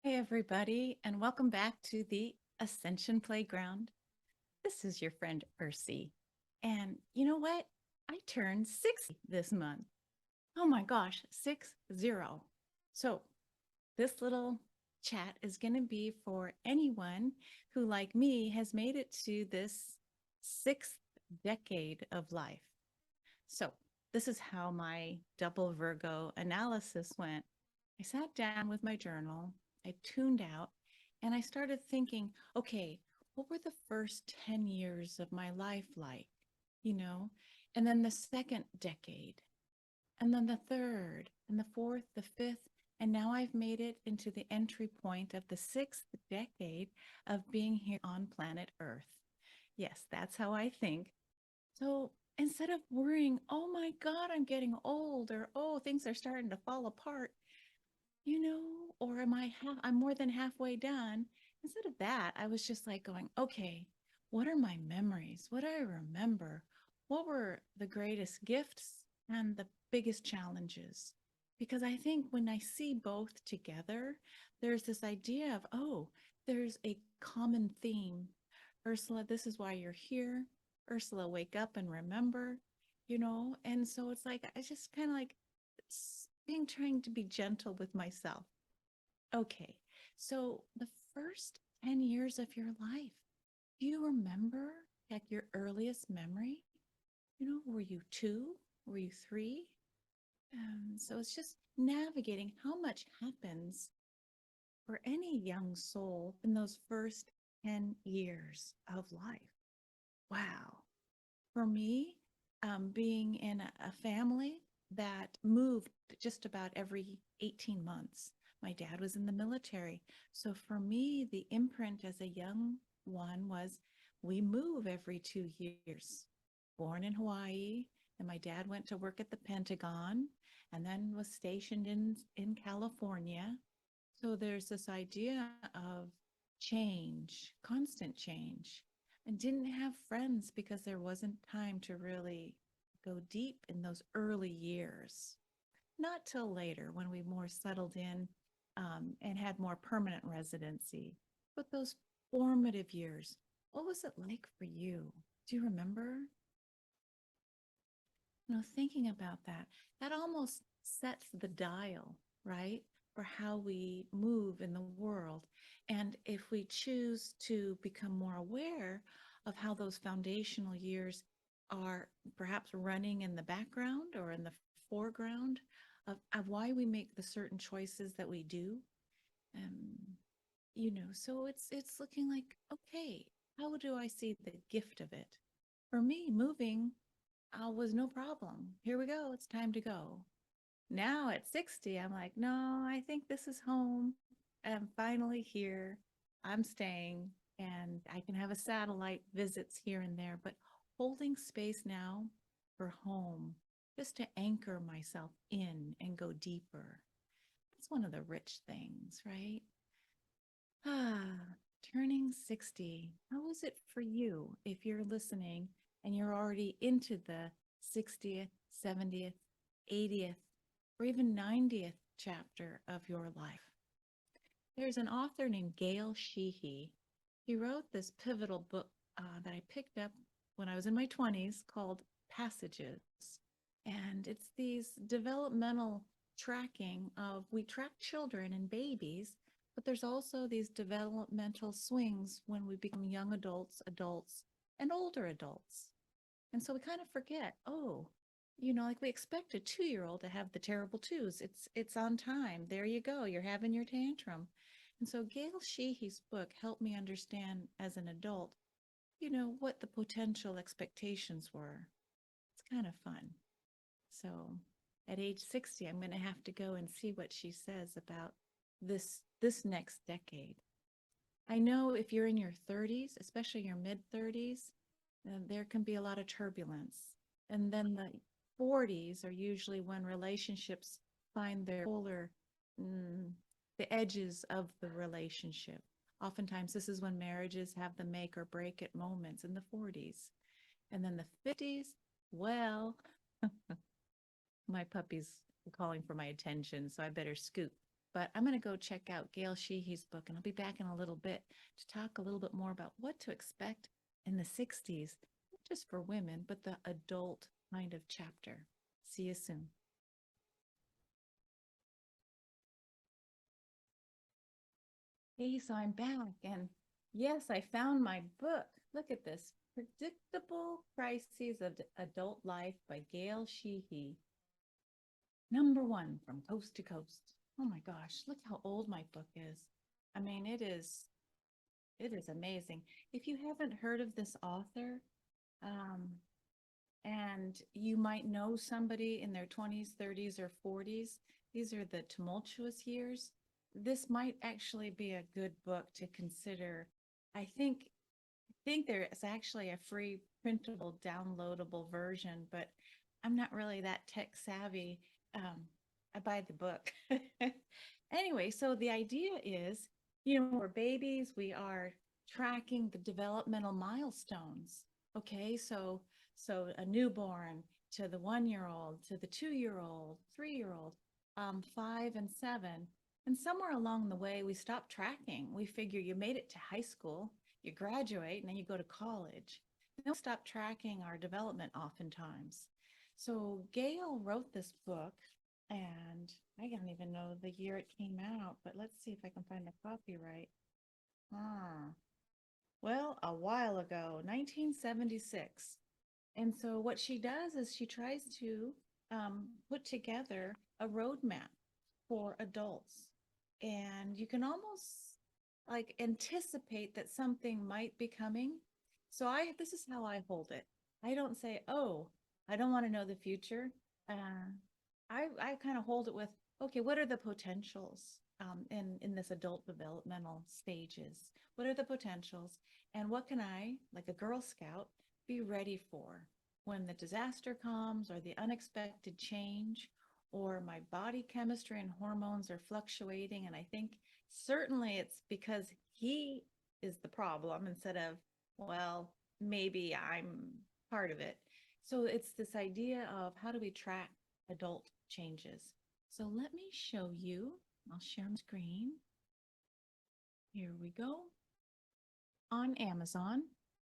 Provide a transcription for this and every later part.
Hey, everybody, and welcome back to the Ascension Playground. This is your friend Ursie. And you know what? I turned 60 this month. Oh my gosh, 6-0. So, this little chat is going to be for anyone who, like me, has made it to this sixth decade of life. So, this is how my double Virgo analysis went. I sat down with my journal, I tuned out, and I started thinking, okay, what were the first 10 years of my life like? You know, and then the second decade, and then the third, and the fourth, the fifth, and now I've made it into the entry point of the sixth decade of being here on planet Earth. Yes, that's how I think. So instead of worrying, oh my God, I'm getting old, or oh, things are starting to fall apart, or I'm more than halfway done. Instead of that, I was just like going, okay, what are my memories? What do I remember? What were the greatest gifts and the biggest challenges? Because I think when I see both together, there's this idea of, oh, there's a common theme. Ursula, this is why you're here. Ursula, wake up and remember, and so it's like, I just kind of like being trying to be gentle with myself. Okay, so the first 10 years of your life, do you remember like your earliest memory? Were you two? Were you three? So it's just navigating how much happens for any young soul in those first 10 years of life. Wow. For me, being in a family that moved just about every 18 months. My dad was in the military. So for me, the imprint as a young one was we move every 2 years. Born in Hawaii, and my dad went to work at the Pentagon and then was stationed in California. So there's this idea of change, constant change, and didn't have friends because there wasn't time to really go deep in those early years. Not till later when we more settled in and had more permanent residency. But those formative years, what was it like for you? Do you remember? Thinking about that, that almost sets the dial, right, for how we move in the world. And if we choose to become more aware of how those foundational years are perhaps running in the background or in the foreground of why we make the certain choices that we do, um, so it's looking like, okay, how do I see the gift of it? For me, moving was no problem. Here we go. It's time to go. Now at 60, I'm like, no, I think this is home. I'm finally here. I'm staying, and I can have a satellite visits here and there, but holding space now for home, just to anchor myself in and go deeper. That's one of the rich things, right? Ah, turning 60. How is it for you if you're listening and you're already into the 60th, 70th, 80th, or even 90th chapter of your life? There's an author named Gail Sheehy. He wrote this pivotal book that I picked up when I was in my 20s called Passages. And it's these developmental tracking of, we track children and babies, but there's also these developmental swings when we become young adults, adults, and older adults. And so we kind of forget, oh, like we expect a 2-year-old to have the terrible twos. It's on time. There you go. You're having your tantrum. And so Gail Sheehy's book helped me understand as an adult, what the potential expectations were. It's kind of fun. So at age 60, I'm going to have to go and see what she says about this next decade. I know if you're in your 30s, especially your mid 30s, there can be a lot of turbulence. And then the 40s are usually when relationships find their polar, the edges of the relationship. Oftentimes, this is when marriages have the make or break it moments in the 40s. And then the 50s, well, My puppy's calling for my attention, so I better scoot. But I'm going to go check out Gail Sheehy's book, and I'll be back in a little bit to talk a little bit more about what to expect in the 60s, not just for women, but the adult kind of chapter. See you soon. Hey, so I'm back, and yes, I found my book. Look at this, Predictable Crises of Adult Life by Gail Sheehy. #1 from coast to coast. Oh my gosh, look how old my book is. I mean, it is amazing. If you haven't heard of this author, um, and you might know somebody in their 20s, 30s, or 40s, these are the tumultuous years. This might actually be a good book to consider. I think there is actually a free printable downloadable version, but I'm not really that tech savvy. I buy the book. Anyway, so the idea is, we're babies, we are tracking the developmental milestones. Okay, so a newborn to the 1 year old to the 2 year old, 3 year old, 5 and 7. And somewhere along the way, we stop tracking. We figure you made it to high school, you graduate, and then you go to college. And then we stop tracking our development oftentimes. So Gail wrote this book, and I don't even know the year it came out, but let's see if I can find the copyright. Ah, well, a while ago, 1976. And so what she does is she tries to put together a roadmap for adults. And you can almost like anticipate that something might be coming. So this is how I hold it. I don't say, "Oh, I don't want to know the future." Uh, I kind of hold it with, okay, what are the potentials in this adult developmental stages? What are the potentials, and what can I, like a Girl Scout, be ready for when the disaster comes or the unexpected change or my body chemistry and hormones are fluctuating? And I think certainly it's because he is the problem instead of, well, maybe I'm part of it. So it's this idea of how do we track adult changes. So let me show you. I'll share my screen. Here we go. On Amazon,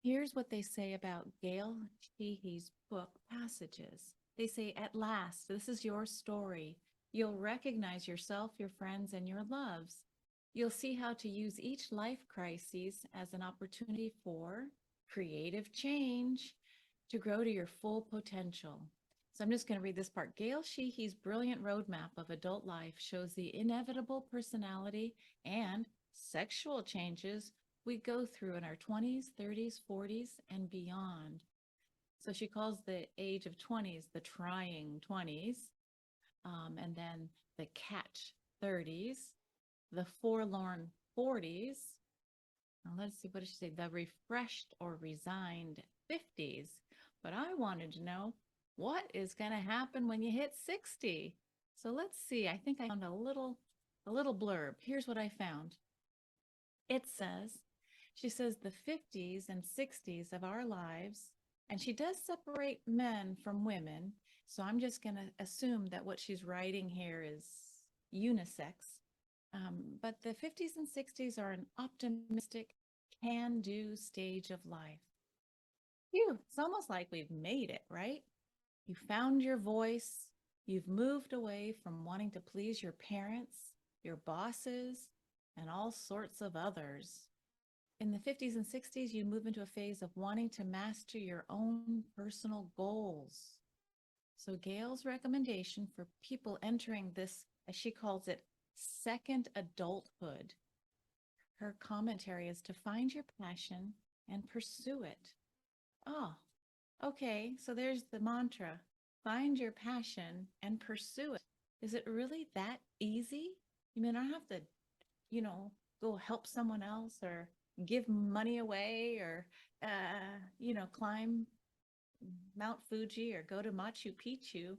here's what they say about Gail Sheehy's book passages. They say, "At last, this is your story. You'll recognize yourself, your friends, and your loves. You'll see how to use each life crisis as an opportunity for creative change to grow to your full potential." So I'm just going to read this part. Gail Sheehy's brilliant roadmap of adult life shows the inevitable personality and sexual changes we go through in our 20s, 30s, 40s, and beyond. So she calls the age of 20s the trying 20s, and then the catch 30s, the forlorn 40s. Now let's see, what did she say? The refreshed or resigned 50s. But I wanted to know, what is going to happen when you hit 60? So let's see. I think I found a little blurb. Here's what I found. It says, she says the 50s and 60s of our lives, and she does separate men from women. So I'm just going to assume that what she's writing here is unisex. But the 50s and 60s are an optimistic, can do stage of life. Phew, it's almost like we've made it, right? You found your voice. You've moved away from wanting to please your parents, your bosses, and all sorts of others. In the 50s and 60s, you move into a phase of wanting to master your own personal goals. So Gail's recommendation for people entering this, as she calls it, second adulthood, her commentary is to find your passion and pursue it. Oh, okay. So there's the mantra. Find your passion and pursue it. Is it really that easy? You mean I don't have to, you know, go help someone else or give money away or, climb Mount Fuji or go to Machu Picchu?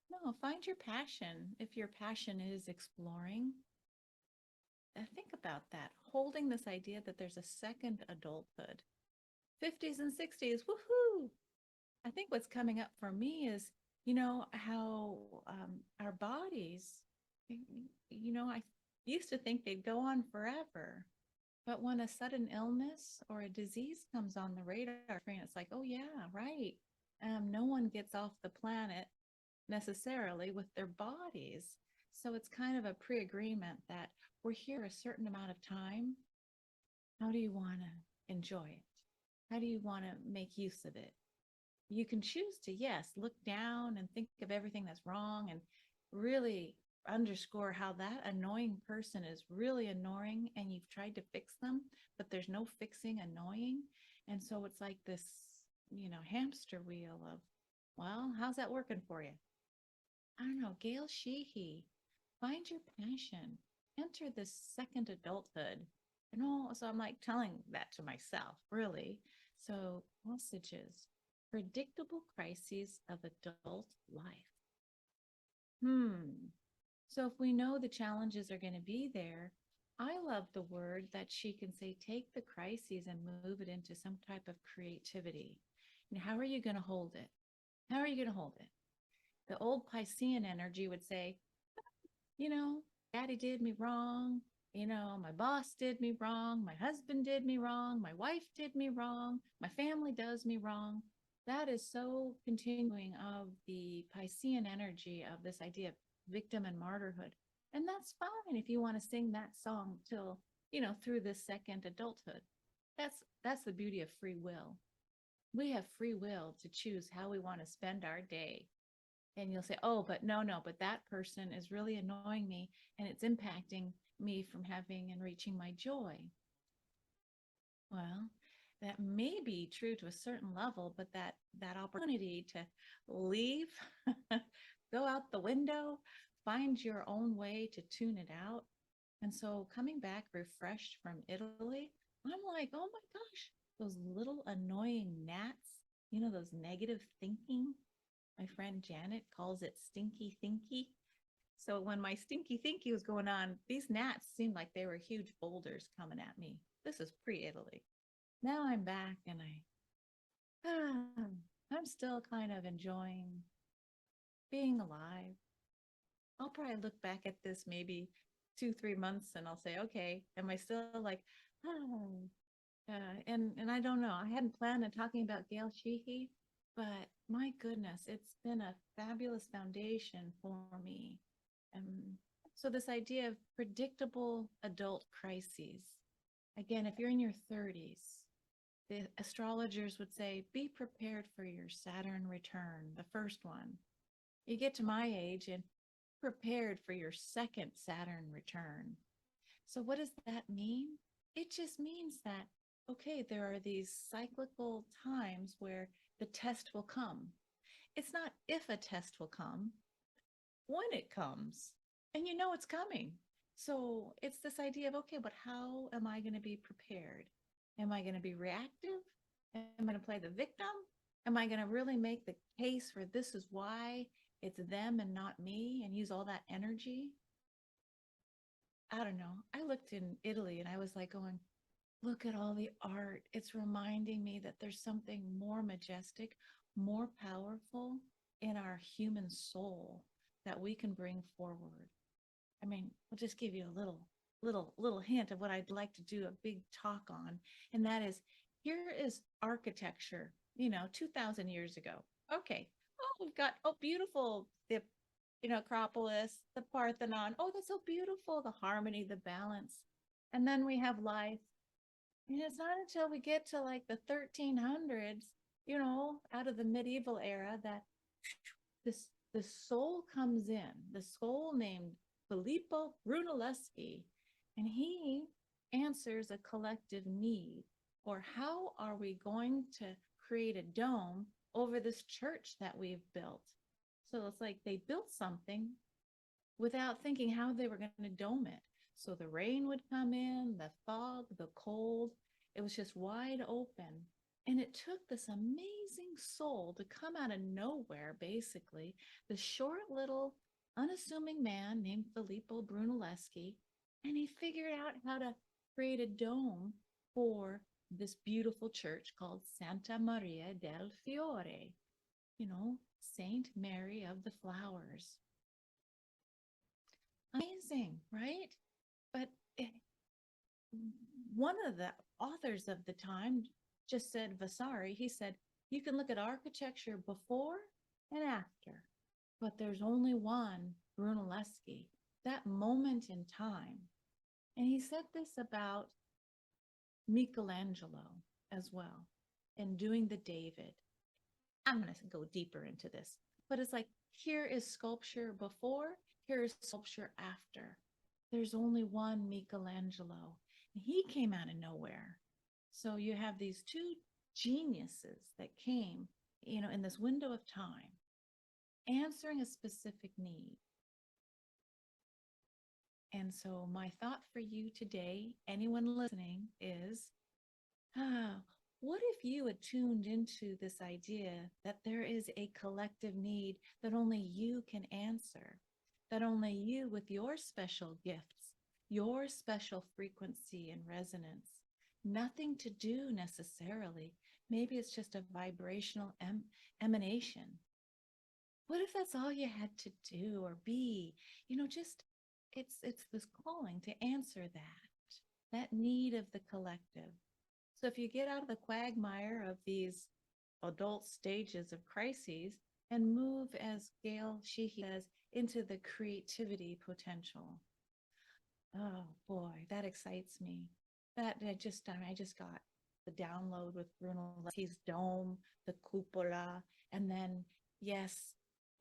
No, find your passion. If your passion is exploring, think about that. Holding this idea that there's a second adulthood. 50s and 60s, woohoo! I think what's coming up for me is, how our bodies, I used to think they'd go on forever. But when a sudden illness or a disease comes on the radar screen, it's like, oh, yeah, right. No one gets off the planet necessarily with their bodies. So it's kind of a pre agreement that we're here a certain amount of time. How do you want to enjoy it? How do you want to make use of it? You can choose to, yes, look down and think of everything that's wrong and really underscore how that annoying person is really annoying and you've tried to fix them, but there's no fixing annoying. And so it's like this, hamster wheel of, well, how's that working for you? I don't know, Gail Sheehy, find your passion, enter this second adulthood. So I'm like telling that to myself, really. So, messages, predictable crises of adult life. Hmm. So, if we know the challenges are going to be there, I love the word that she can say, take the crises and move it into some type of creativity. And how are you going to hold it? How are you going to hold it? The old Piscean energy would say, you know, daddy did me wrong. My boss did me wrong. My husband did me wrong. My wife did me wrong. My family does me wrong. That is so continuing of the Piscean energy of this idea of victim and martyrhood. And that's fine if you want to sing that song till, through this second adulthood. That's the beauty of free will. We have free will to choose how we want to spend our day, and you'll say, oh, but no, but that person is really annoying me and it's impacting me from having and reaching my joy. Well, that may be true to a certain level, but that opportunity to leave, go out the window, find your own way to tune it out. And so coming back refreshed from Italy, I'm like, oh my gosh, those little annoying gnats, those negative thinking. My friend Janet calls it stinky thinky. So when my stinky thinky was going on, these gnats seemed like they were huge boulders coming at me. This is pre-Italy. Now I'm back and I'm still kind of enjoying being alive. I'll probably look back at this maybe 2, 3 months and I'll say, okay, am I still like, oh, and I don't know. I hadn't planned on talking about Gail Sheehy, but my goodness, it's been a fabulous foundation for me. Um, so this idea of predictable adult crises. Again, if you're in your 30s, the astrologers would say, be prepared for your Saturn return, the first one. You get to my age and prepared for your second Saturn return. So, what does that mean? It just means that, okay, there are these cyclical times where the test will come. It's not if a test will come, when it comes, and it's coming. So, it's this idea of, okay, but how am I going to be prepared? Am I going to be reactive? Am I going to play the victim? Am I going to really make the case for this is why it's them and not me and use all that energy? I don't know. I looked in Italy and I was like going, look at all the art. It's reminding me that there's something more majestic, more powerful in our human soul that we can bring forward. I mean, I'll just give you a little hint of what I'd like to do a big talk on, and that is here is architecture, 2,000 years ago. Okay. Oh, we've got beautiful the Acropolis, the Parthenon. Oh, that's so beautiful, the harmony, the balance. And then we have life. And it's not until we get to like the 1300s, out of the medieval era that this the soul comes in, the soul named Filippo Brunelleschi, and he answers a collective need. Or how are we going to create a dome over this church that we've built? So it's like they built something without thinking how they were going to dome it. So the rain would come in, the fog, the cold. It was just wide open. And it took this amazing soul to come out of nowhere, basically, the short little unassuming man named Filippo Brunelleschi, and he figured out how to create a dome for this beautiful church called Santa Maria del Fiore. Saint Mary of the Flowers. Amazing, right? But one of the authors of the time just said, Vasari, he said, you can look at architecture before and after, but there's only one Brunelleschi, that moment in time. And he said this about Michelangelo as well, and doing the David. I'm going to go deeper into this, but it's like, here is sculpture before, here is sculpture after. There's only one Michelangelo. And he came out of nowhere. So you have these two geniuses that came, in this window of time, answering a specific need. And so my thought for you today, anyone listening, is, what if you attuned into this idea that there is a collective need that only you can answer, that only you with your special gifts, your special frequency and resonance, nothing to do necessarily. Maybe it's just a vibrational emanation. What if that's all you had to do or be? Just it's this calling to answer that need of the collective. So if you get out of the quagmire of these adult stages of crises and move, as Gail Sheehy says, into the creativity potential. Oh boy, that excites me. I just got the download with Brunelleschi's dome, the cupola, and then yes,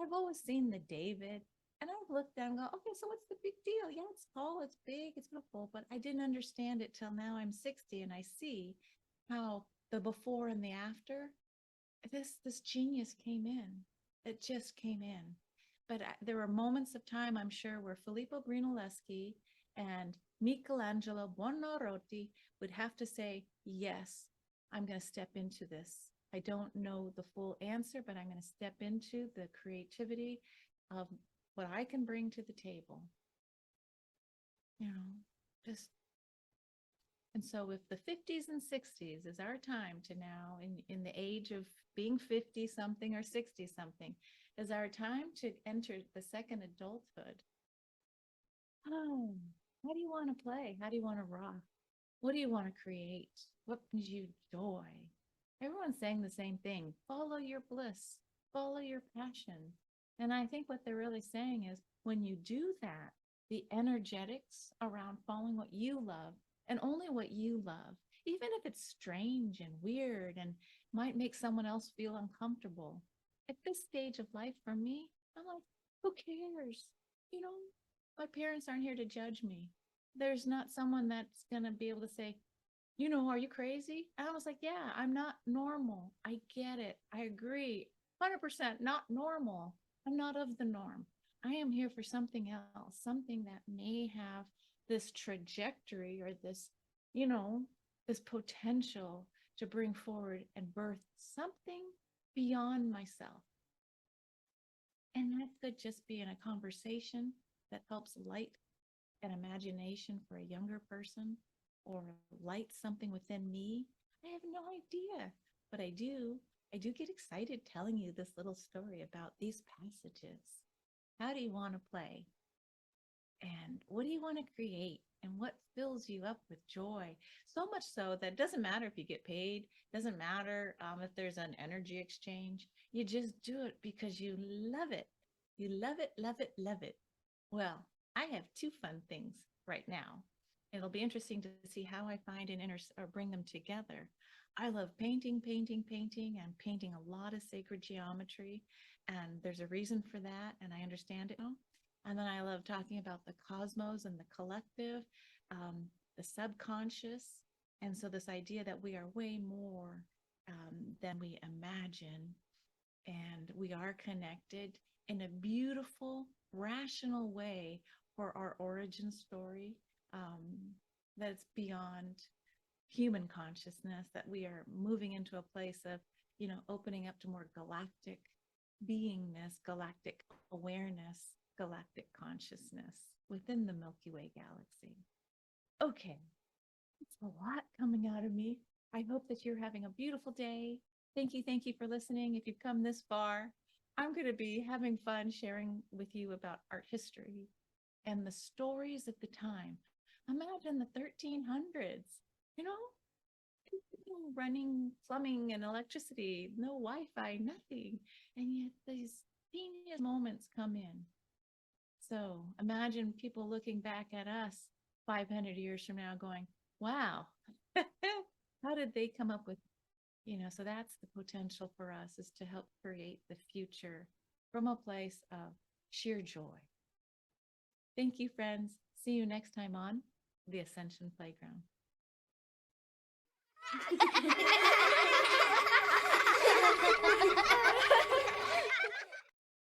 I've always seen the David, and I've looked down and go, okay, so what's the big deal? Yeah, it's tall, it's big, it's beautiful, but I didn't understand it till now I'm 60 and I see how the before and the after, this genius came in. It just came in. But there were moments of time, I'm sure, where Filippo Brunelleschi and Michelangelo Buonarroti would have to say, yes, I'm going to step into this. I don't know the full answer, but I'm going to step into the creativity of what I can bring to the table. Just. And so if the 50s and 60s is our time to now, in the age of being 50 something or 60 something, is our time to enter the second adulthood. How do you want to play? How do you want to rock? What do you want to create? What brings you joy? Everyone's saying the same thing. Follow your bliss, follow your passion. And I think what they're really saying is when you do that, the energetics around following what you love and only what you love, even if it's strange and weird and might make someone else feel uncomfortable. At this stage of life for me, I'm like, who cares? My parents aren't here to judge me. There's not someone that's going to be able to say, are you crazy? I was like, yeah, I'm not normal. I get it. I agree. 100% not normal. I'm not of the norm. I am here for something else, something that may have this trajectory or this, this potential to bring forward and birth something beyond myself. And that could just be in a conversation that helps light an imagination for a younger person or light something within me. I have no idea, but I do get excited telling you this little story about these passages. How do you want to play? And what do you want to create? And what fills you up with joy? So much so that it doesn't matter if you get paid, doesn't matter if there's an energy exchange. You just do it because you love it. You love it, love it, love it. Well, I have two fun things right now. It'll be interesting to see how I find and or bring them together. I love painting, painting, painting, and painting a lot of sacred geometry. And there's a reason for that, and I understand it now. And then I love talking about the cosmos and the collective, the subconscious. And so this idea that we are way more than we imagine, and we are connected in a beautiful, rational way for our origin story, that's beyond human consciousness, that we are moving into a place of, opening up to more galactic beingness, galactic awareness, galactic consciousness within the Milky Way galaxy. Okay, it's a lot coming out of me. I hope that you're having a beautiful day. Thank you for listening. If you've come this far, I'm going to be having fun sharing with you about art history and the stories of the time. Imagine the 1300s, you know, running plumbing and electricity, no Wi-Fi, nothing. And yet these genius moments come in. So imagine people looking back at us 500 years from now going, wow, how did they come up with, so that's the potential for us, is to help create the future from a place of sheer joy. Thank you, friends. See you next time on the Ascension Playground.